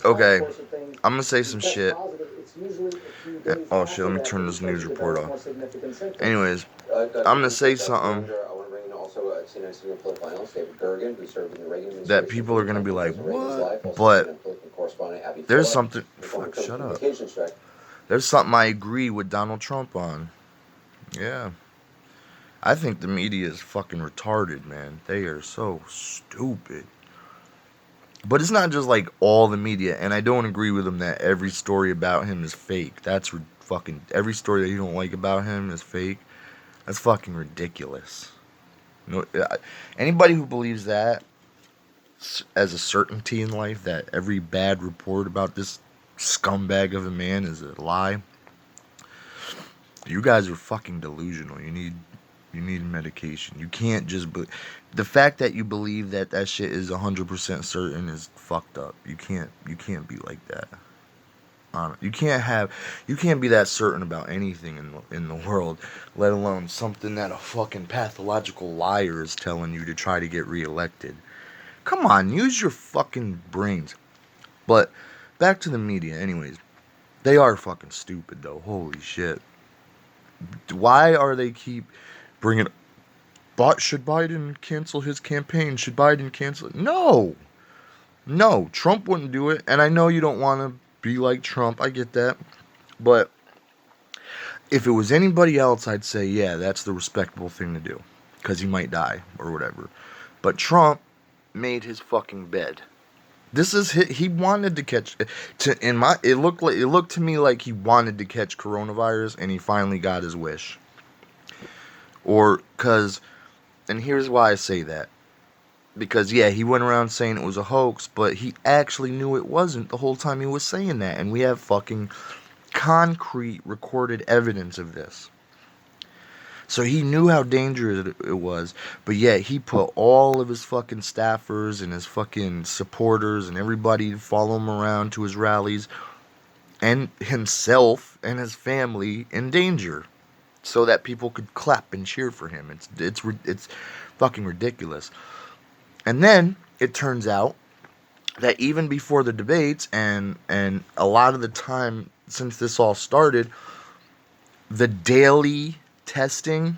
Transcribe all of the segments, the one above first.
Okay, I'm gonna say some shit. Oh shit, let me turn this news report off. Anyways, I'm gonna say something that people are gonna be like, what? But there's something. Fuck, shut up. There's something I agree with Donald Trump on. Yeah. I think the media is fucking retarded, man. They are so stupid. But it's not just like all the media, and I don't agree with him that every story about him is fake. That's fucking every story that you don't like about him is fake. That's fucking ridiculous. No, anybody who believes that as a certainty in life that every bad report about this scumbag of a man is a lie, you guys are fucking delusional. You need medication. You can't just the fact that you believe that that shit is 100% certain is fucked up. You can't be like that. You can't be that certain about anything in the world, let alone something that a fucking pathological liar is telling you to try to get reelected. Come on, use your fucking brains. But back to the media anyways. They are fucking stupid though. Holy shit. Why are they keep bringing but should Biden cancel his campaign? Should Biden cancel it? No. No, Trump wouldn't do it. And I know you don't want to be like Trump. I get that. But if it was anybody else, I'd say, yeah, that's the respectable thing to do. Because he might die or whatever. But Trump made his fucking bed. This is he wanted to catch it looked to me like he wanted to catch coronavirus and he finally got his wish. And here's why I say that. Because, yeah, he went around saying it was a hoax, but he actually knew it wasn't the whole time he was saying that. And we have fucking concrete recorded evidence of this. So he knew how dangerous it was, but yet he put all of his fucking staffers and his fucking supporters and everybody to follow him around to his rallies and himself and his family in danger so that people could clap and cheer for him. It's fucking ridiculous. And then it turns out that even before the debates and a lot of the time since this all started, the daily testing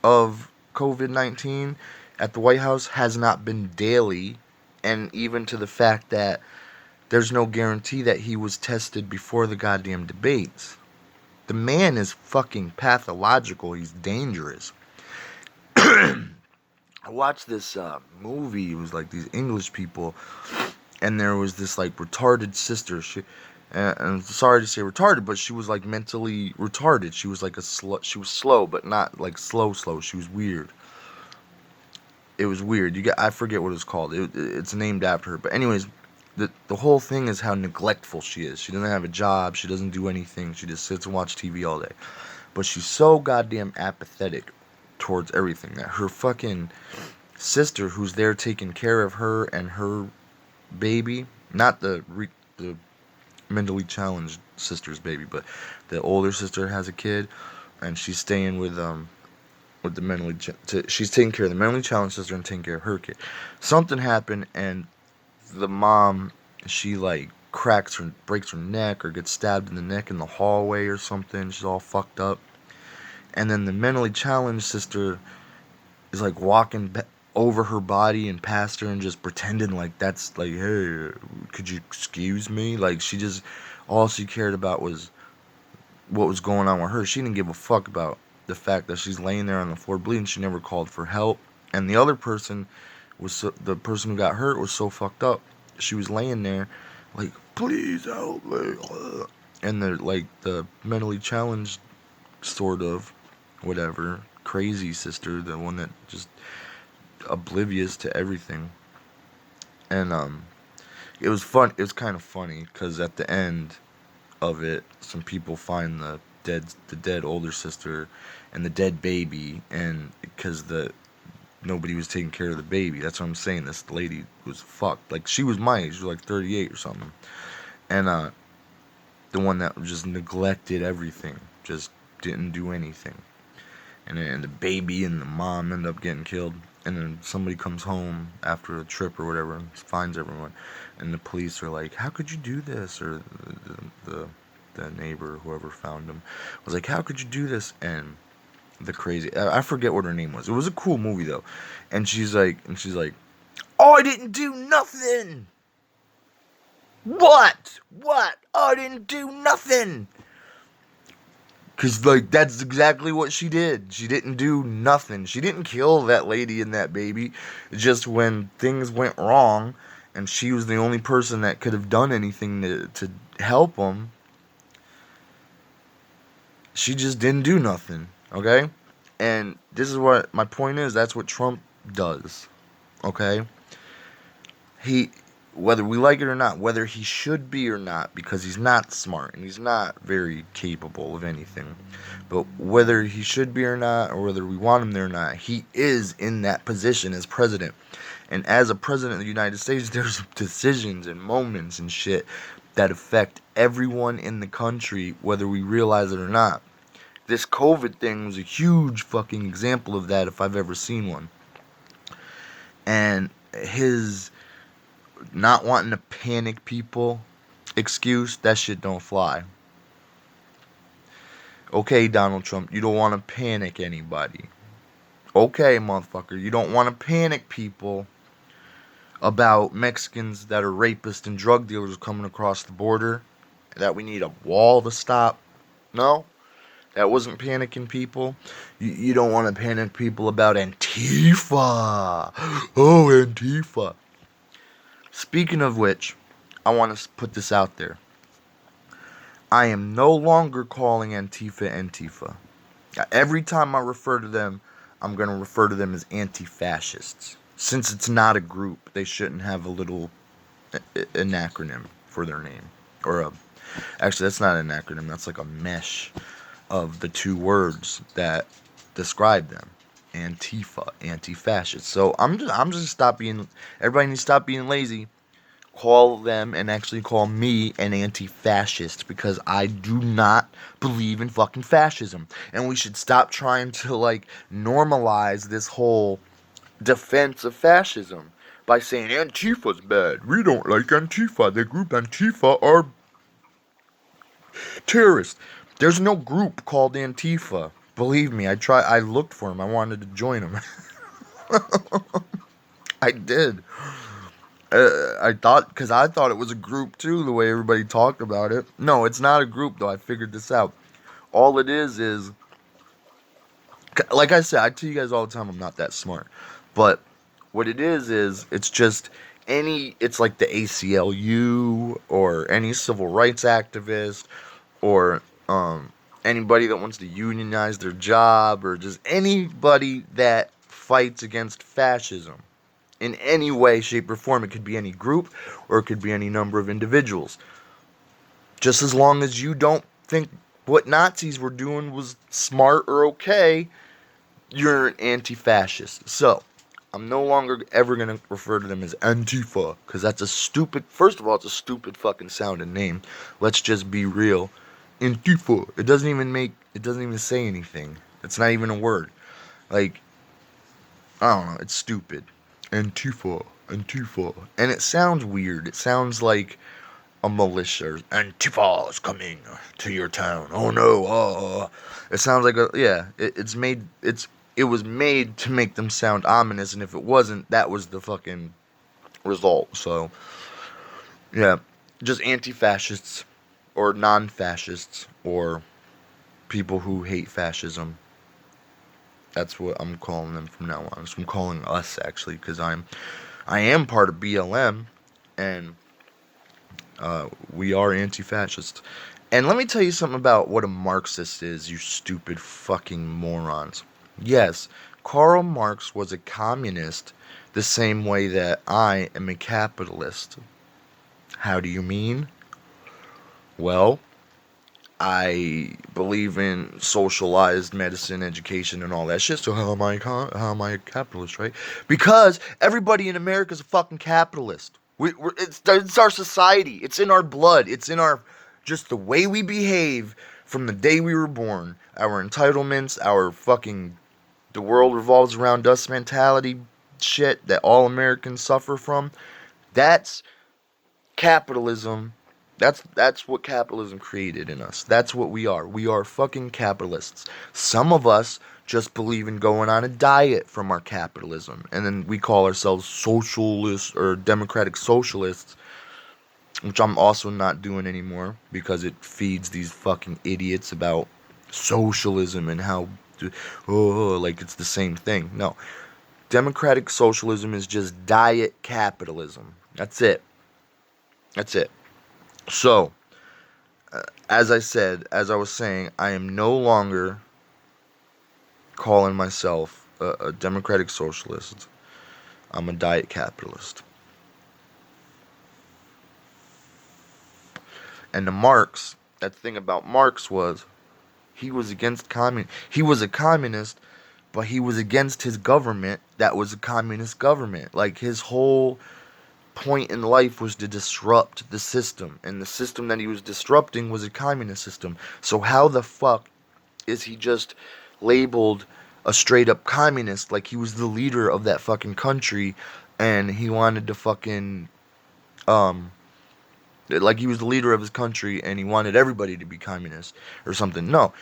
of COVID-19 at the White House has not been daily, and even to the fact that there's no guarantee that he was tested before the goddamn debates. The man is fucking pathological. He's dangerous. I watched this movie. It was like these English people, and there was this like retarded sister. And I'm sorry to say retarded, but she was like mentally retarded. She was like she was slow, but not like slow. She was weird. It was weird. I forget what it's called. It's named after her. But anyways, the whole thing is how neglectful she is. She doesn't have a job. She doesn't do anything. She just sits and watches TV all day. But she's so goddamn apathetic towards everything that her fucking sister, who's there taking care of her and her baby, not the mentally challenged sister's baby, but the older sister has a kid, and she's staying with the she's taking care of the mentally challenged sister and taking care of her kid. Something happened, and the mom, she like breaks her neck, or gets stabbed in the neck in the hallway or something. She's all fucked up. And then the mentally challenged sister is like walking over her body and past her and just pretending like that's like, hey, could you excuse me? Like all she cared about was what was going on with her. She didn't give a fuck about the fact that she's laying there on the floor bleeding. She never called for help. And the other person the person who got hurt was so fucked up. She was laying there like, please help me. And the mentally challenged sort of whatever crazy sister, the one that just oblivious to everything. And it was fun. It was kind of funny because at the end of it, some people find the dead older sister and the dead baby, and because nobody was taking care of the baby. That's what I'm saying. This lady was fucked. Like, she was my age. She was like 38 or something. And the one that just neglected everything, just didn't do anything. And the baby and the mom end up getting killed. and then somebody comes home after a trip or whatever and finds everyone, and the police are like, "How could you do this?" Or the neighbor, whoever found him, was like, "How could you do this?" And the crazy, I forget what her name was. It was a cool movie though, and she's like, "Oh, I didn't do nothing." What? What? Oh, I didn't do nothing. Because, like, that's exactly what she did. She didn't do nothing. She didn't kill that lady and that baby. Just when things went wrong and she was the only person that could have done anything to help them, she just didn't do nothing. Okay? And this is what my point is. That's what Trump does. Okay? He, whether we like it or not, whether he should be or not, because he's not smart and he's not very capable of anything, but whether he should be or not, or whether we want him there or not, he is in that position as president. And as a president of the United States, there's decisions and moments and shit that affect everyone in the country, whether we realize it or not. This COVID thing was a huge fucking example of that, if I've ever seen one. And his not wanting to panic people excuse, that shit don't fly. Okay, Donald Trump, you don't want to panic anybody. Okay, motherfucker, you don't want to panic people about Mexicans that are rapists and drug dealers coming across the border, that we need a wall to stop. No, that wasn't panicking people. You don't want to panic people about Antifa. Oh, Antifa. Speaking of which, I want to put this out there. I am no longer calling Antifa Antifa. Every time I refer to them, I'm going to refer to them as anti-fascists. Since it's not a group, they shouldn't have a little an acronym for their name. Actually, that's not an acronym. That's like a mesh of the two words that describe them. Antifa, anti-fascist. So I'm just stop being. Everybody needs to stop being lazy. Call them and actually call me an anti-fascist, because I do not believe in fucking fascism. And we should stop trying to like normalize this whole defense of fascism by saying Antifa's bad. We don't like Antifa. The group Antifa are terrorists. There's no group called Antifa. Believe me, I looked for him. I wanted to join him. I did. I thought it was a group too, the way everybody talked about it. No, it's not a group though. I figured this out. All it is, like I said, I tell you guys all the time, I'm not that smart. But what it is it's just it's like the ACLU or any civil rights activist or anybody that wants to unionize their job, or just anybody that fights against fascism. In any way, shape, or form. It could be any group, or it could be any number of individuals. Just as long as you don't think what Nazis were doing was smart or okay, you're an anti-fascist. So, I'm no longer ever going to refer to them as Antifa, because that's a stupid, first of all, it's a stupid fucking sounding name. Let's just be real. Antifa. It doesn't even say anything. It's not even a word. Like, I don't know, it's stupid. Antifa. And it sounds weird. It sounds like a militia. Antifa is coming to your town. Oh no. It sounds like it was made to make them sound ominous, and if it wasn't, that was the fucking result. So, yeah, just anti-fascists or non-fascists or people who hate fascism. That's what I'm calling them from now on. So I'm calling us, actually, because I am part of BLM, and we are anti-fascist. And let me tell you something about what a Marxist is, you stupid fucking morons. Yes, Karl Marx was a communist the same way that I am a capitalist. How do you mean? Well, I believe in socialized medicine, education, and all that shit. So how am I a capitalist, right? Because everybody in America is a fucking capitalist. It's our society. It's in our blood. It's in our just the way we behave from the day we were born. Our entitlements, our fucking the world revolves around us mentality. shit that all Americans suffer from, that's capitalism. That's what capitalism created in us. That's what we are. We are fucking capitalists. Some of us just believe in going on a diet from our capitalism, and then we call ourselves socialists or democratic socialists, which I'm also not doing anymore because it feeds these fucking idiots about socialism and how like it's the same thing. No. Democratic socialism is just diet capitalism. That's it. That's it. So, as I was saying, I am no longer calling myself a democratic socialist. I'm a diet capitalist. And that thing about Marx was he was against commun. He was a communist, but he was against his government that was a communist government. Like his whole point in life was to disrupt the system, and the system that he was disrupting was a communist system. So how the fuck is he just labeled a straight up communist, like he was the leader of that fucking country and he wanted to fucking like he was the leader of his country and he wanted everybody to be communist or something? No,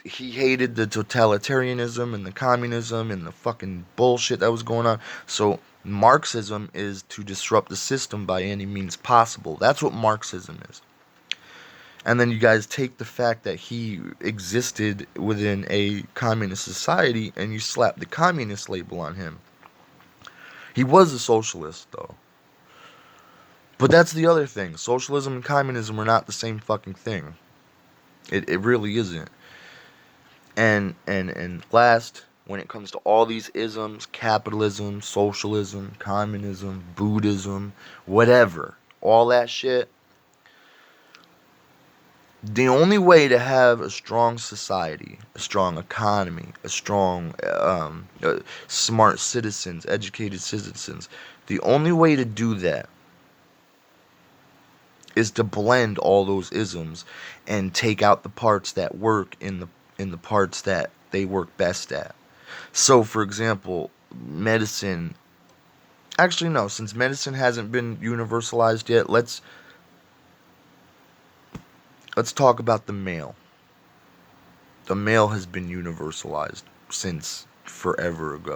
he hated the totalitarianism and the communism and the fucking bullshit that was going on. So Marxism is to disrupt the system by any means possible. That's what Marxism is. And then you guys take the fact that he existed within a communist society and you slap the communist label on him. He was a socialist, though. But that's the other thing. Socialism and communism are not the same fucking thing. It really isn't. And last, when it comes to all these isms, capitalism, socialism, communism, Buddhism, whatever, all that shit, the only way to have a strong society, a strong economy, a strong, smart citizens, educated citizens, the only way to do that is to blend all those isms and take out the parts that work in the parts that they work best at. So, for example, medicine. Actually, no. Since medicine hasn't been universalized yet, let's talk about the male. The male has been universalized since forever ago.